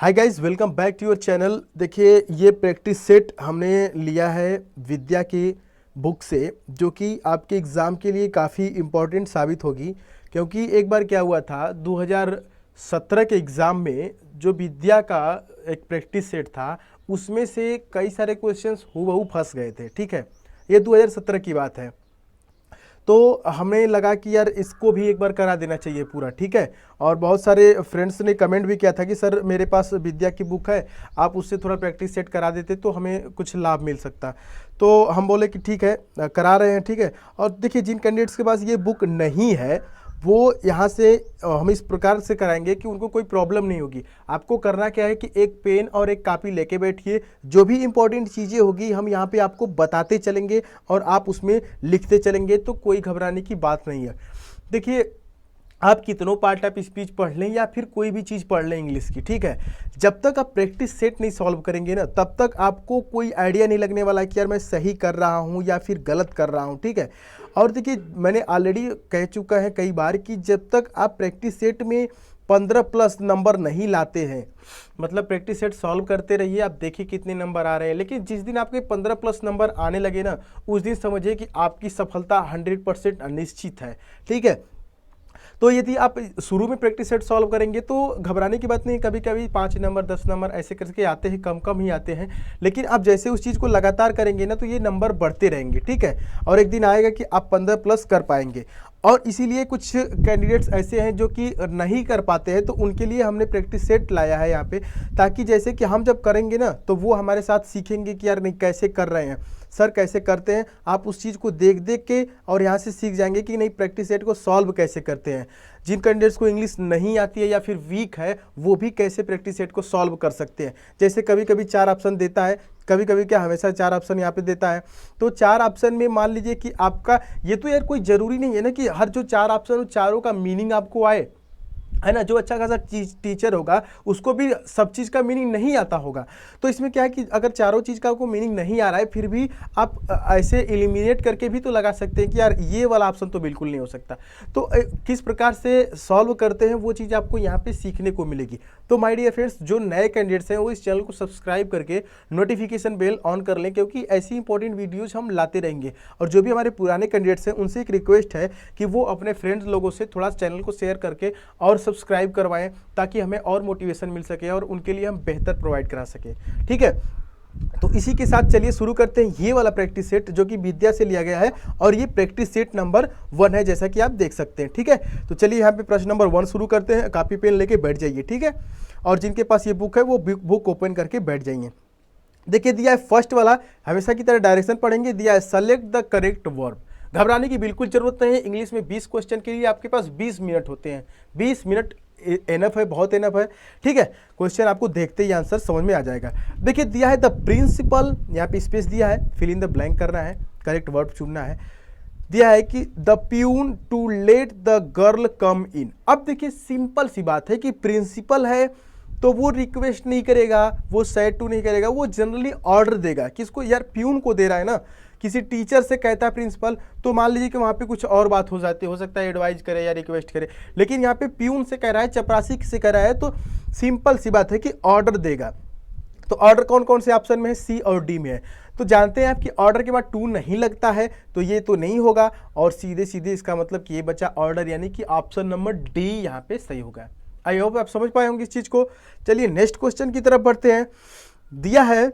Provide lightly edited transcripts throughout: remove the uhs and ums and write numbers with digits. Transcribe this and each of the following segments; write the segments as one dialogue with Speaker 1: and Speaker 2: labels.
Speaker 1: Hi guys, welcome back to your channel. देखिए, ये practice set हमने लिया है विद्या की बुक से, जो कि आपके एग्ज़ाम के लिए काफ़ी इम्पोर्टेंट साबित होगी। क्योंकि एक बार क्या हुआ था, 2017 के एग्ज़ाम में जो विद्या का एक प्रैक्टिस सेट था, उसमें से कई सारे क्वेश्चंस हूबहू फंस गए थे। ठीक है, ये 2017 की बात है। तो हमें लगा कि यार इसको भी एक बार करा देना चाहिए पूरा। ठीक है, और बहुत सारे फ्रेंड्स ने कमेंट भी किया था कि सर मेरे पास विद्या की बुक है, आप उससे थोड़ा प्रैक्टिस सेट करा देते तो हमें कुछ लाभ मिल सकता। तो हम बोले कि ठीक है, करा रहे हैं। ठीक है, और देखिए जिन कैंडिडेट्स के पास ये बुक नहीं है वो यहाँ से हम इस प्रकार से कराएंगे कि उनको कोई प्रॉब्लम नहीं होगी। आपको करना क्या है कि एक पेन और एक कापी लेके बैठिए, जो भी इंपॉर्टेंट चीज़ें होगी हम यहाँ पे आपको बताते चलेंगे और आप उसमें लिखते चलेंगे, तो कोई घबराने की बात नहीं है। देखिए, आप कितनों पार्ट ऑफ स्पीच पढ़ लें या फिर कोई भी चीज़ पढ़ लें इंग्लिश की, ठीक है, जब तक आप प्रैक्टिस सेट नहीं सॉल्व करेंगे ना, तब तक आपको कोई आइडिया नहीं लगने वाला कि यार मैं सही कर रहा हूँ या फिर गलत कर रहा हूँ। ठीक है, और देखिए मैंने ऑलरेडी कह चुका है कई बार कि जब तक आप प्रैक्टिस सेट में 15 प्लस नंबर नहीं लाते हैं, मतलब प्रैक्टिस सेट सॉल्व करते रहिए, आप देखिए कितने नंबर आ रहे हैं, लेकिन जिस दिन आपके 15 प्लस नंबर आने लगे ना, उस दिन समझिए कि आपकी सफलता 100% निश्चित है। ठीक है, तो यदि आप शुरू में प्रैक्टिस सेट सॉल्व करेंगे तो घबराने की बात नहीं। कभी कभी 5 नंबर 10 नंबर ऐसे करके आते हैं, कम कम ही आते हैं, लेकिन आप जैसे उस चीज़ को लगातार करेंगे ना तो ये नंबर बढ़ते रहेंगे। ठीक है, और एक दिन आएगा कि आप 15 प्लस कर पाएंगे। और इसीलिए कुछ कैंडिडेट्स ऐसे हैं जो कि नहीं कर पाते हैं, तो उनके लिए हमने प्रैक्टिस सेट लाया है यहाँ पे, ताकि जैसे कि हम जब करेंगे ना तो वो हमारे साथ सीखेंगे कि यार नहीं कैसे कर रहे हैं सर, कैसे करते हैं। आप उस चीज़ को देख देख के और यहाँ से सीख जाएंगे कि नहीं प्रैक्टिस सेट को सॉल्व कैसे करते हैं। जिन कैंडिडेट्स को इंग्लिश नहीं आती है या फिर वीक है, वो भी कैसे प्रैक्टिस सेट को सॉल्व कर सकते हैं। जैसे कभी कभी 4 ऑप्शन देता है, कभी कभी क्या हमेशा 4 ऑप्शन यहाँ पे देता है, तो 4 ऑप्शन में मान लीजिए कि आपका ये तो यार कोई ज़रूरी नहीं है ना कि हर जो 4 ऑप्शन हो चारों का मीनिंग आपको आए, है ना। जो अच्छा खासा टीचर होगा उसको भी सब चीज़ का मीनिंग नहीं आता होगा। तो इसमें क्या है कि अगर चारों चीज़ का आपको मीनिंग नहीं आ रहा है, फिर भी आप ऐसे एलिमिनेट करके भी तो लगा सकते हैं कि यार ये वाला ऑप्शन तो बिल्कुल नहीं हो सकता। तो किस प्रकार से सॉल्व करते हैं वो चीज़ आपको यहाँ पे सीखने को मिलेगी। तो माय डियर फ्रेंड्स, जो नए कैंडिडेट्स हैं वो इस चैनल को सब्सक्राइब करके नोटिफिकेशन बेल ऑन कर लें, क्योंकि ऐसी इंपॉर्टेंट वीडियोज़ हम लाते रहेंगे। और जो भी हमारे पुराने कैंडिडेट्स हैं उनसे एक रिक्वेस्ट है कि वो अपने फ्रेंड्स लोगों से थोड़ा चैनल को शेयर करके और सब्सक्राइब करवाएं, ताकि हमें और मोटिवेशन मिल सके और उनके लिए हम बेहतर प्रोवाइड करा सकें। ठीक है, तो इसी के साथ चलिए शुरू करते हैं ये वाला प्रैक्टिस सेट जो कि विद्या से लिया गया है, और ये प्रैक्टिस सेट नंबर 1 है, जैसा कि आप देख सकते हैं। ठीक है, तो चलिए यहाँ पे प्रश्न नंबर 1 शुरू करते हैं। कॉपी पेन लेके बैठ जाइए। ठीक है, और जिनके पास ये बुक है वो बुक ओपन करके बैठ जाइए। देखिए, दिया है फर्स्ट वाला, हमेशा की तरह डायरेक्शन पढ़ेंगे। दिया है सेलेक्ट द करेक्ट वर्ब। घबराने की बिल्कुल जरूरत नहीं है। इंग्लिश में 20 क्वेश्चन के लिए आपके पास 20 मिनट होते हैं। 20 मिनट एनफ है, बहुत एनफ है। ठीक है, क्वेश्चन आपको देखते ही आंसर समझ में आ जाएगा। देखिए, दिया है द प्रिंसिपल, यहाँ पे स्पेस दिया है, फिल इन द ब्लैंक करना है, करेक्ट वर्ब चुनना है। दिया है कि the peon to let the girl come in. अब देखिए सिंपल सी बात है कि प्रिंसिपल है तो वो रिक्वेस्ट नहीं करेगा, वो सेड टू नहीं करेगा, वो जनरली ऑर्डर देगा। किसको? यार प्यून को दे रहा है ना। किसी टीचर से कहता है प्रिंसिपल, तो मान लीजिए कि वहाँ पे कुछ और बात हो जाती है, हो सकता है एडवाइस करे या रिक्वेस्ट करे, लेकिन यहाँ पे प्यून से कह रहा है, चपरासी से कह रहा है, तो सिंपल सी बात है कि ऑर्डर देगा। तो ऑर्डर कौन कौन से ऑप्शन में है? सी और डी में है। तो जानते हैं आप कि ऑर्डर के बाद टू नहीं लगता है, तो ये तो नहीं होगा, और सीधे सीधे इसका मतलब कि ये बचा ऑर्डर, यानी कि ऑप्शन नंबर डी यहाँ पे सही होगा। आई होप आप समझ पाए होंगे इस चीज को। चलिए नेक्स्ट क्वेश्चन की तरफ बढ़ते हैं। दिया है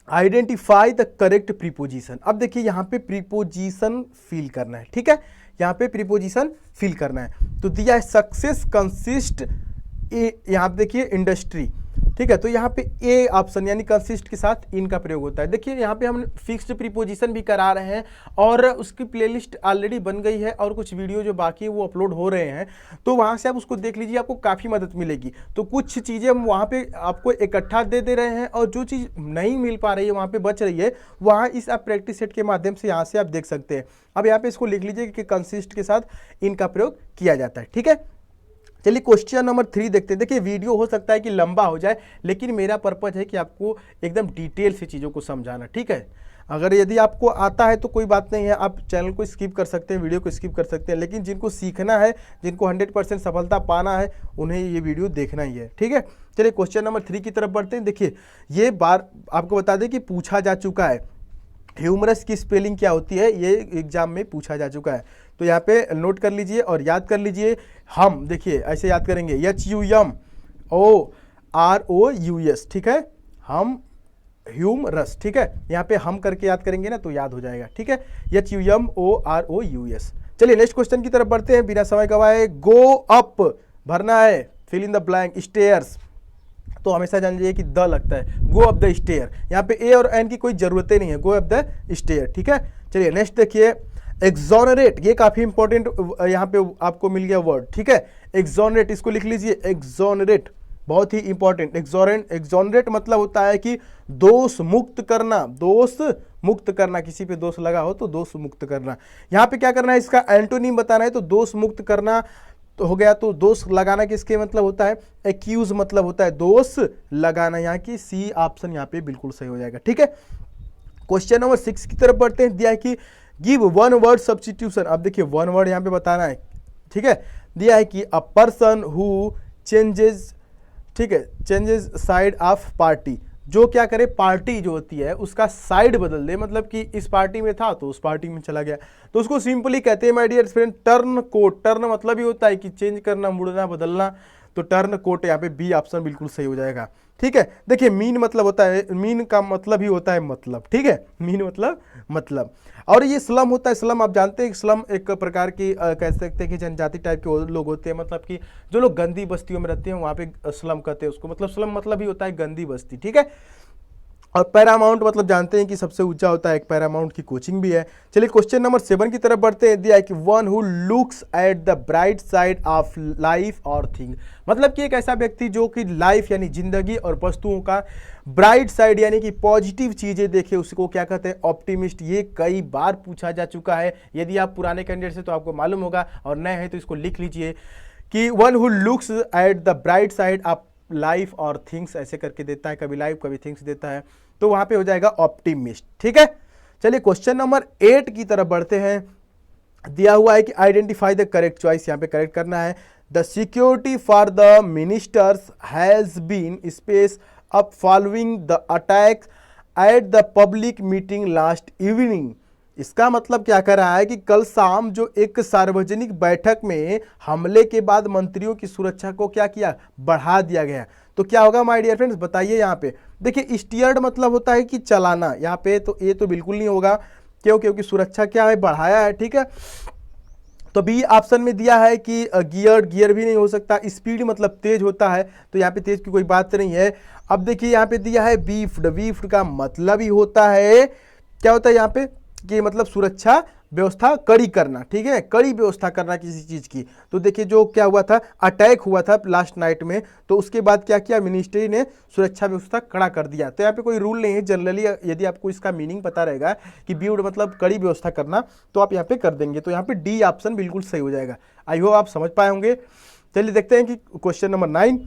Speaker 1: आइडेंटिफाई द करेक्ट प्रीपोजिशन। अब देखिए यहाँ पे प्रीपोजिशन फिल करना है। ठीक है, यहाँ पे प्रीपोजिशन फिल करना है। तो दिया है सक्सेस कंसिस्ट, यहाँ पे देखिए इंडस्ट्री। ठीक है, तो यहाँ पे ए ऑप्शन यानी कंसिस्ट के साथ इन का प्रयोग होता है। देखिए यहाँ पे हम फिक्स्ड प्रीपोजिशन भी करा रहे हैं, और उसकी प्लेलिस्ट ऑलरेडी बन गई है, और कुछ वीडियो जो बाकी है वो अपलोड हो रहे हैं, तो वहाँ से आप उसको देख लीजिए, आपको काफ़ी मदद मिलेगी। तो कुछ चीज़ें हम वहाँ पे आपको इकट्ठा दे रहे हैं, और जो चीज़ नहीं मिल पा रही है वहाँ पर बच रही है, वहाँ इस आप प्रैक्टिस सेट के माध्यम से यहाँ से आप देख सकते हैं। अब यहाँ पे इसको लिख लीजिए कि कंसिस्ट के साथ इनका प्रयोग किया जाता है। ठीक है, चलिए क्वेश्चन नंबर 3 देखते हैं। देखिए वीडियो हो सकता है कि लंबा हो जाए, लेकिन मेरा पर्पज है कि आपको एकदम डिटेल से चीज़ों को समझाना। ठीक है, अगर यदि आपको आता है तो कोई बात नहीं है, आप चैनल को स्किप कर सकते हैं, वीडियो को स्किप कर सकते हैं, लेकिन जिनको सीखना है, जिनको 100% सफलता पाना है, उन्हें ये वीडियो देखना ही है। ठीक है, चलिए क्वेश्चन नंबर 3 की तरफ बढ़ते हैं। देखिए ये बार आपको बता दें कि पूछा जा चुका है, ह्यूमरस की स्पेलिंग क्या होती है, ये एग्जाम में पूछा जा चुका है। तो यहाँ पे नोट कर लीजिए और याद कर लीजिए। हम देखिए ऐसे याद करेंगे, HUMOROUS, ठीक है, हम ह्यूमरस, ठीक है, यहाँ पे हम करके याद करेंगे ना तो याद हो जाएगा। ठीक है, HUMOROUS। चलिए नेक्स्ट क्वेश्चन की तरफ बढ़ते हैं बिना समय गवाए। गो अप भरना है, fill in the blank, stairs तो हमेशा जान लीजिए कि द लगता है, गो अप द स्टेयर, यहाँ पे ए और एन की कोई जरूरत नहीं है, गो अप द स्टेयर। ठीक है, चलिए नेक्स्ट देखिए, एक्सोनरेट, ये काफी इंपॉर्टेंट यहाँ पे आपको मिल गया वर्ड। ठीक है, एक्सोनरेट, इसको लिख लीजिए, एक्सोनरेट बहुत ही इंपॉर्टेंट। एक्सोनरेट मतलब होता है कि दोष मुक्त करना, दोष मुक्त करना, किसी पे दोष लगा हो तो दोष मुक्त करना। यहाँ पे क्या करना है, इसका एंटोनिम बताना है, तो दोष मुक्त करना तो हो गया। तो दोष लगाना किसके मतलब होता है, एक्यूज मतलब होता है दोष लगाना, यहाँ की सी ऑप्शन यहाँ पे बिल्कुल सही हो जाएगा। ठीक है, क्वेश्चन नंबर 6 की तरफ बढ़ते हैं। दिया है कि गिव वन वर्ड सब्स्टिट्यूशन। अब देखिए वन वर्ड यहाँ पे बताना है। ठीक है, दिया है कि अ पर्सन हु चेंजेस, ठीक है, चेंजेस साइड ऑफ पार्टी, जो क्या करे, पार्टी जो होती है उसका साइड बदल दे, मतलब कि इस पार्टी में था तो उस पार्टी में चला गया, तो उसको सिंपली कहते हैं my dear friend turn coat. Turn मतलब ही होता है कि चेंज करना, मुड़ना, बदलना, तो टर्न कोट, यहाँ पे बी ऑप्शन बिल्कुल सही हो जाएगा। ठीक है, देखिए मीन मतलब होता है, मीन का मतलब ही होता है मतलब। ठीक है, मीन मतलब। और ये स्लम होता है, स्लम आप जानते हैं, स्लम एक प्रकार की कह सकते हैं कि जनजाति टाइप के लोग होते हैं, मतलब कि जो लोग गंदी बस्तियों में रहते हैं वहाँ पे स्लम कहते हैं उसको, मतलब स्लम मतलब ही होता है गंदी बस्ती। ठीक है, और पैरामाउंट मतलब जानते हैं कि सबसे ऊंचा होता है, एक पैरामाउंट की कोचिंग भी है। चलिए क्वेश्चन नंबर 7 की तरफ बढ़ते हैं। दिया है कि one who looks at the bright side of life और थिंग, मतलब कि एक ऐसा व्यक्ति जो कि लाइफ यानी जिंदगी और वस्तुओं का ब्राइट साइड यानी कि पॉजिटिव चीजें देखे, उसको क्या कहते हैं, ऑप्टिमिस्ट। ये कई बार पूछा जा चुका है, यदि आप पुराने कैंडिडेट से तो आपको मालूम होगा, और नए हैं तो इसको लिख लीजिए कि one who looks at the bright side of life और थिंग्स, ऐसे करके देता है, कभी लाइफ कभी थिंग्स देता है, तो वहां पे हो जाएगा ऑप्टिमिस्ट। ठीक है, चलिए क्वेश्चन नंबर 8 की तरफ बढ़ते हैं। दिया हुआ है कि आइडेंटिफाई द करेक्ट चॉइस, यहाँ पे करेक्ट करना है। The security for the ministers has been space up following the attack at the public meeting last evening. इसका मतलब क्या कर रहा है कि कल शाम जो एक सार्वजनिक बैठक में हमले के बाद मंत्रियों की सुरक्षा को क्या किया, बढ़ा दिया गया। तो क्या होगा माय डियर फ्रेंड्स, बताइए। यहाँ पे देखिए स्टीयर्ड मतलब होता है कि चलाना, यहाँ पे तो ये तो बिल्कुल नहीं होगा, क्यों, क्योंकि सुरक्षा क्या है, बढ़ाया है। ठीक है, तो बी ऑप्शन में दिया है कि गियर भी नहीं हो सकता। स्पीड मतलब तेज होता है, तो यहाँ पे तेज की कोई बात नहीं है। अब देखिए यहाँ पे दिया है बीफ्ड का मतलब ही होता है, क्या होता है यहाँ पे कि मतलब सुरक्षा व्यवस्था कड़ी करना। ठीक है, कड़ी व्यवस्था करना किसी चीज की। तो देखिए जो क्या हुआ था, अटैक हुआ था लास्ट नाइट में, तो उसके बाद क्या किया, मिनिस्ट्री ने सुरक्षा व्यवस्था कड़ा कर दिया। तो यहाँ पे कोई रूल नहीं है, जनरली यदि आपको इसका मीनिंग पता रहेगा कि बीव्ड मतलब कड़ी व्यवस्था करना, तो आप यहाँ पे कर देंगे। तो यहाँ पे डी ऑप्शन बिल्कुल सही हो जाएगा। आई होप आप समझ पाए होंगे। चलिए देखते हैं कि क्वेश्चन नंबर 9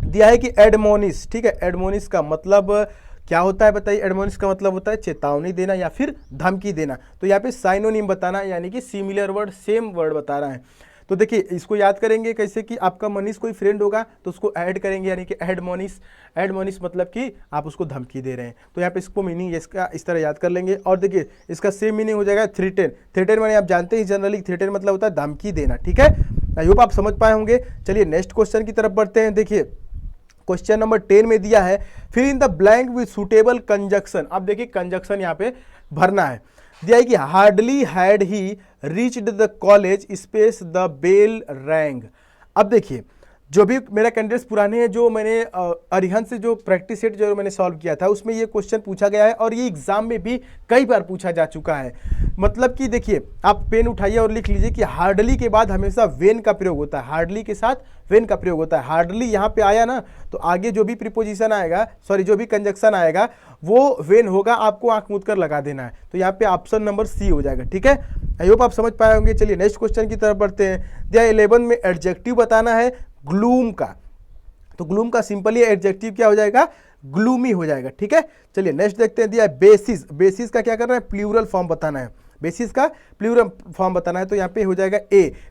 Speaker 1: दिया है कि एडमोनिस। ठीक है, एडमोनिस का मतलब क्या होता है बताइए। एडमोनिस का मतलब होता है चेतावनी देना या फिर धमकी देना। तो यहाँ पे साइनोनिम बताना, यानी कि सिमिलर वर्ड, सेम वर्ड बता रहा है। तो देखिए इसको याद करेंगे कैसे कि आपका मनीष कोई फ्रेंड होगा तो उसको ऐड करेंगे, यानी कि एडमोनिस। एडमोनिस मतलब कि आप उसको धमकी दे रहे हैं। तो यहाँ पे इसको मीनिंग इसका इस तरह याद कर लेंगे। और देखिए इसका सेम मीनिंग हो जाएगा थ्रेटन। थ्रेटन माने आप जानते हैं जनरली थ्रेटन मतलब होता है धमकी देना। ठीक है, आई होप आप समझ पाए होंगे। चलिए नेक्स्ट क्वेश्चन की तरफ बढ़ते हैं। देखिए क्वेश्चन नंबर 10 में दिया है fill in the blank with suitable conjunction. अब देखिए कंजक्शन यहाँ पे भरना है। दिया है कि hardly had he reached the college space the bell rang. अब देखिए जो भी मेरा कैंडिडेट्स पुराने हैं, जो मैंने अरिहंत से जो प्रैक्टिस सेट जो मैंने सॉल्व किया था उसमें ये क्वेश्चन पूछा गया है और ये एग्जाम में भी कई बार पूछा जा चुका है। मतलब कि देखिए आप पेन उठाइए और लिख लीजिए कि हार्डली के बाद हमेशा वेन का प्रयोग होता है। हार्डली के साथ वेन का प्रयोग होता है। हार्डली यहाँ पे आया ना तो आगे जो भी प्रीपोजिशन आएगा, सॉरी जो भी कंजक्शन आएगा वो वेन होगा, आपको आंख मूंद कर लगा देना है। तो यहाँ पे ऑप्शन नंबर सी हो जाएगा। ठीक है, आई होप आप समझ पाए होंगे। चलिए नेक्स्ट क्वेश्चन की तरफ बढ़ते हैं। दिया 11 में एडजेक्टिव बताना है ग्लूम का। तो ग्लूम का सिंपली एडजेक्टिव क्या हो जाएगा, ग्लूमी हो जाएगा। ठीक है, चलिए नेक्स्ट देखते हैं। दिया है बेसिस। बेसिस का क्या करना है, प्लूरल फॉर्म बताना है। बेसिस का प्लूरल फॉर्म बताना है, तो यहाँ पे हो जाएगा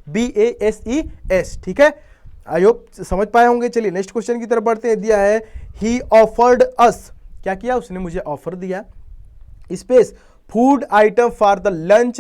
Speaker 1: BASES। ठीक है, आई होप समझ पाए होंगे। चलिए नेक्स्ट क्वेश्चन की तरफ बढ़ते हैं। दिया है ही ऑफर्ड अस, क्या किया उसने, मुझे ऑफर दिया, space food item for the lunch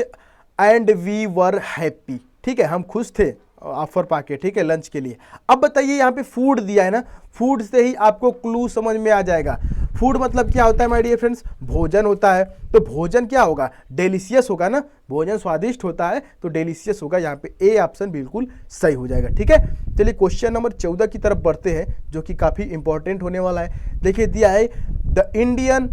Speaker 1: and we were happy. ठीक है, हम खुश थे ऑफर पाके, ठीक है, लंच के लिए। अब बताइए यहाँ पे फूड दिया है ना, फूड से ही आपको क्लू समझ में आ जाएगा। फूड मतलब क्या होता है माय डियर फ्रेंड्स, भोजन होता है। तो भोजन क्या होगा, डेलिशियस होगा ना, भोजन स्वादिष्ट होता है तो डेलिशियस होगा। यहाँ पे ए ऑप्शन बिल्कुल सही हो जाएगा। ठीक है, चलिए क्वेश्चन नंबर 14 की तरफ बढ़ते हैं, जो कि काफी इंपॉर्टेंट होने वाला है। देखिए दिया है द इंडियन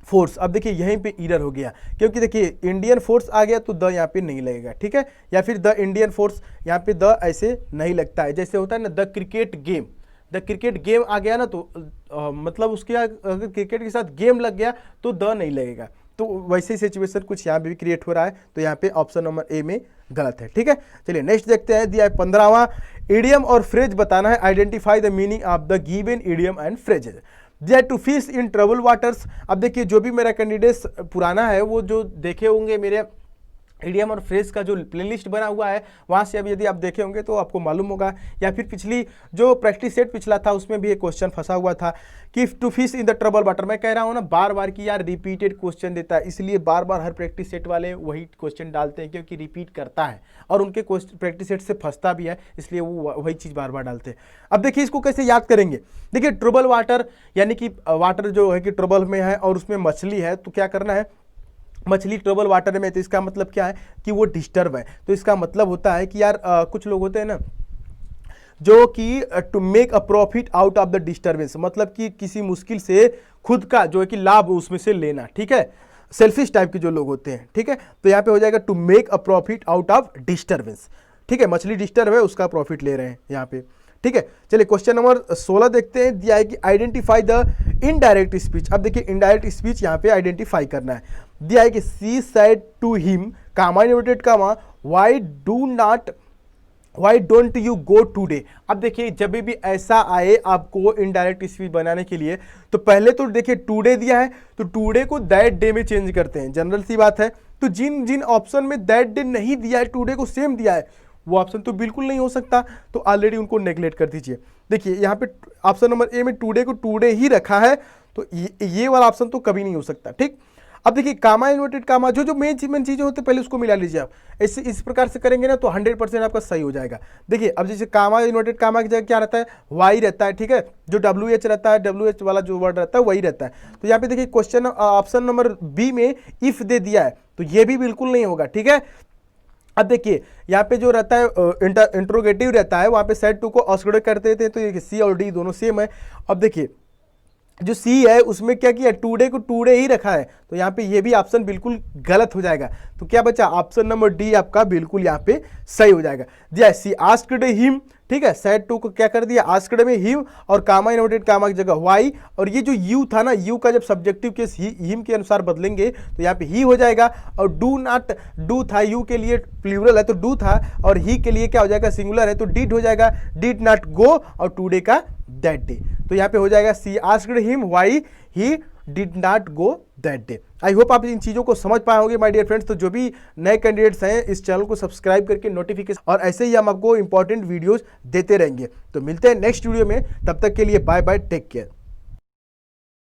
Speaker 1: फोर्स। अब देखिए यहीं पे एरर हो गया, क्योंकि देखिए इंडियन फोर्स आ गया तो द यहाँ पे नहीं लगेगा। ठीक है, या फिर द इंडियन फोर्स, यहाँ पे द ऐसे नहीं लगता है। जैसे होता है ना the cricket game, the cricket game आ गया ना तो मतलब उसके अगर क्रिकेट के साथ गेम लग गया तो द नहीं लगेगा। तो वैसे ही सिचुएशन कुछ यहाँ पे भी क्रिएट हो रहा है, तो यहाँ पे ऑप्शन नंबर ए में गलत है। ठीक है, चलिए नेक्स्ट देखते हैं। दिया है 15वां, इडियम और फ्रेज बताना है। Identify the meaning of the given idiom and phrases. दिया to fish in trouble waters. अब देखिए जो भी मेरा कैंडिडेट पुराना है वो जो देखे होंगे मेरे इडियम और फ्रेज का जो प्लेलिस्ट बना हुआ है, वहाँ से अब यदि आप देखे होंगे तो आपको मालूम होगा, या फिर पिछली जो प्रैक्टिस सेट पिछला था उसमें भी एक क्वेश्चन फंसा हुआ था कि to fish in the trouble water. मैं कह रहा हूँ ना बार बार कि यार रिपीटेड क्वेश्चन देता है, इसलिए बार बार हर प्रैक्टिस सेट वाले वही क्वेश्चन डालते हैं, क्योंकि रिपीट करता है और उनके प्रैक्टिस सेट से फंसता भी है, इसलिए वो वही चीज़ बार बार डालते हैं। अब देखिए इसको कैसे याद करेंगे। देखिए ट्रबल वाटर यानी कि वाटर जो है कि ट्रबल में है और उसमें मछली है, तो क्या करना है, मछली ट्रबल वाटर में, तो इसका मतलब क्या है कि वो डिस्टर्ब है। तो इसका मतलब होता है कि यार कुछ लोग होते हैं ना जो कि to make a profit out of the disturbance, मतलब कि किसी मुश्किल से खुद का जो है कि लाभ उसमें से लेना। ठीक है, सेल्फिश टाइप के जो लोग होते हैं। ठीक है, तो यहाँ पे हो जाएगा to make a profit out of disturbance. ठीक है, मछली डिस्टर्ब है उसका प्रॉफिट ले रहे हैं यहाँ पे। ठीक है, चलिए क्वेश्चन नंबर 16 देखते हैं। दिया है कि आइडेंटिफाई द इनडायरेक्ट स्पीच। अब देखिए इनडायरेक्ट स्पीच यहाँ पे आइडेंटिफाई करना है। दिया है कि she said to him, comma inverted comma, why don't you go today. अब देखिए जब भी ऐसा आए आपको इनडायरेक्ट स्पीच बनाने के लिए, तो पहले तो देखिए टूडे दिया है तो टूडे को दैट डे में चेंज करते हैं, जनरल सी बात है। तो जिन जिन ऑप्शन में दैट डे नहीं दिया है, टूडे को सेम दिया है, वो ऑप्शन तो बिल्कुल नहीं हो सकता, तो ऑलरेडी उनको नेगलेक्ट कर दीजिए। देखिए यहाँ पे ऑप्शन नंबर ए में टूडे को टूडे ही रखा है, तो ये वाला ऑप्शन तो कभी नहीं हो सकता। ठीक, अब देखिए कामा इन्वर्टेड कामा, जो मेन चीजें होती है पहले उसको मिला लीजिए आप। इस प्रकार से करेंगे ना तो 100% आपका सही हो जाएगा। देखिए अब जैसे कामा इन्वर्टेड कामा की जगह क्या रहता है, वाई रहता है। ठीक है, जो WH रहता है, WH वाला जो वर्ड रहता है वही रहता है। तो यहाँ पे देखिए क्वेश्चन ऑप्शन नंबर बी में इफ दे दिया है, तो ये भी बिल्कुल नहीं होगा। ठीक है, अब देखिए यहाँ पे जो रहता है इंट्रोगेटिव रहता है, वहाँ पे सेड टू को आस्क्ड करते थे, तो ये सी और डी दोनों सेम है। अब देखिए जो सी है उसमें क्या किया, टूडे को टूडे ही रखा है, तो यहाँ पे ये भी ऑप्शन बिल्कुल गलत हो जाएगा। तो क्या बचा, ऑप्शन नंबर डी आपका बिल्कुल यहाँ पे सही हो जाएगा। दिया सी आस्क्ड हिम, ठीक है, सेड टू को क्या कर दिया, आस्क्ड में हिम और कामा इन्वर्टेड कामा की जगह वाई, और ये जो यू था ना, यू का जब सब्जेक्टिव केस हिम के अनुसार बदलेंगे तो यहाँ पे ही हो जाएगा। और डू नॉट, डू था यू के लिए प्लूरल है तो डू था, और ही के लिए क्या हो जाएगा, सिंगुलर है तो डिड हो जाएगा, डिड नॉट गो, और टूडे का दैट डे। तो यहाँ पे हो जाएगा she asked him why he did not go that day. I hope आप इन चीज़ों को समझ पाए होंगे माय डियर फ्रेंड्स। तो जो भी नए कैंडिडेट्स हैं इस चैनल को सब्सक्राइब करके नोटिफिकेशन, और ऐसे ही हम आपको इंपॉर्टेंट वीडियोस देते रहेंगे। तो मिलते हैं नेक्स्ट वीडियो में, तब तक के लिए बाय बाय, टेक केयर।